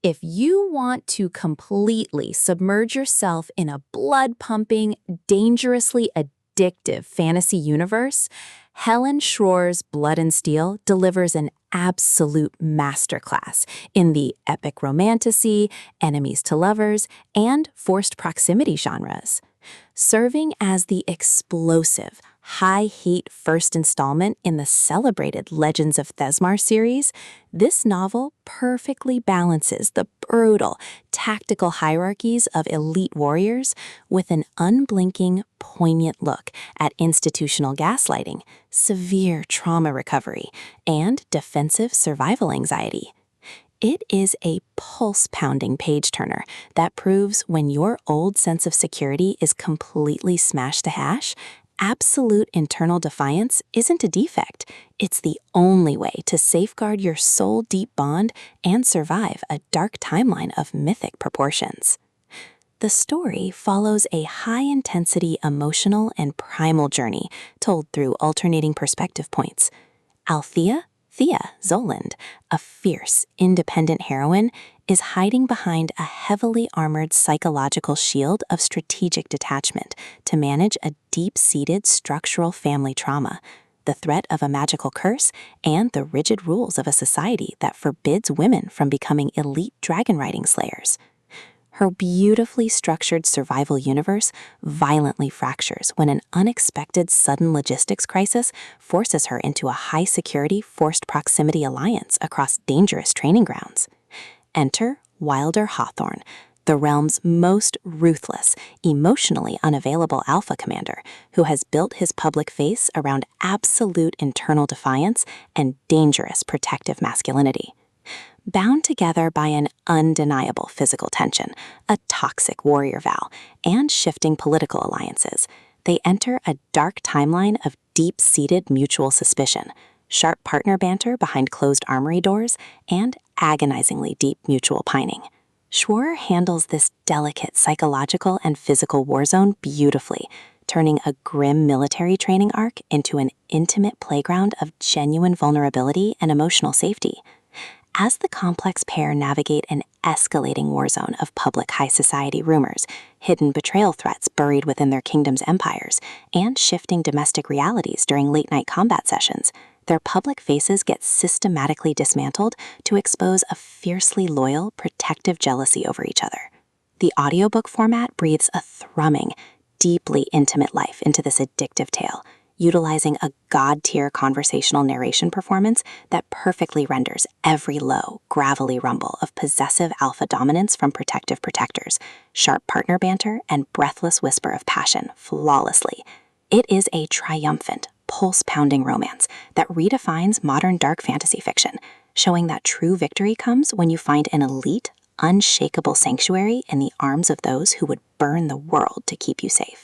If you want to completely submerge yourself in a blood-pumping, dangerously addictive fantasy universe, Helen Scheuerer's Blood and Steel delivers an absolute masterclass in the epic romantasy, enemies to lovers, and forced proximity genres. Serving as the explosive, high-heat first installment in the celebrated Legends of Thesmar series, this novel perfectly balances the brutal, tactical hierarchies of elite warriors with an unblinking, poignant look at institutional gaslighting, severe trauma recovery, and defensive survival anxiety. It is a pulse-pounding page-turner that proves when your old sense of security is completely smashed to hash, absolute internal defiance isn't a defect. It's the only way to safeguard your soul-deep bond and survive a dark timeline of mythic proportions. The story follows a high-intensity emotional and primal journey told through alternating perspective points. Thea Zoland, a fierce, independent heroine, is hiding behind a heavily armored psychological shield of strategic detachment to manage a deep-seated structural family trauma, the threat of a magical curse, and the rigid rules of a society that forbids women from becoming elite dragon-riding slayers. Her beautifully structured survival universe violently fractures when an unexpected sudden logistics crisis forces her into a high-security forced proximity alliance across dangerous training grounds. Enter Wilder Hawthorne, the realm's most ruthless, emotionally unavailable alpha commander who has built his public face around absolute internal defiance and dangerous protective masculinity. Bound together by an undeniable physical tension, a toxic warrior vow, and shifting political alliances, they enter a dark timeline of deep-seated mutual suspicion, sharp partner banter behind closed armory doors, and agonizingly deep mutual pining. Scheuerer handles this delicate psychological and physical warzone beautifully, turning a grim military training arc into an intimate playground of genuine vulnerability and emotional safety. As the complex pair navigate an escalating warzone of public high society rumors, hidden betrayal threats buried within their kingdom's empires, and shifting domestic realities during late-night combat sessions, their public faces get systematically dismantled to expose a fiercely loyal, protective jealousy over each other. The audiobook format breathes a thrumming, deeply intimate life into this addictive tale, utilizing a god-tier conversational narration performance that perfectly renders every low, gravelly rumble of possessive alpha dominance from protective protectors, sharp partner banter, and breathless whisper of passion flawlessly. It is a triumphant, pulse-pounding romance that redefines modern dark fantasy fiction, showing that true victory comes when you find an elite, unshakable sanctuary in the arms of those who would burn the world to keep you safe.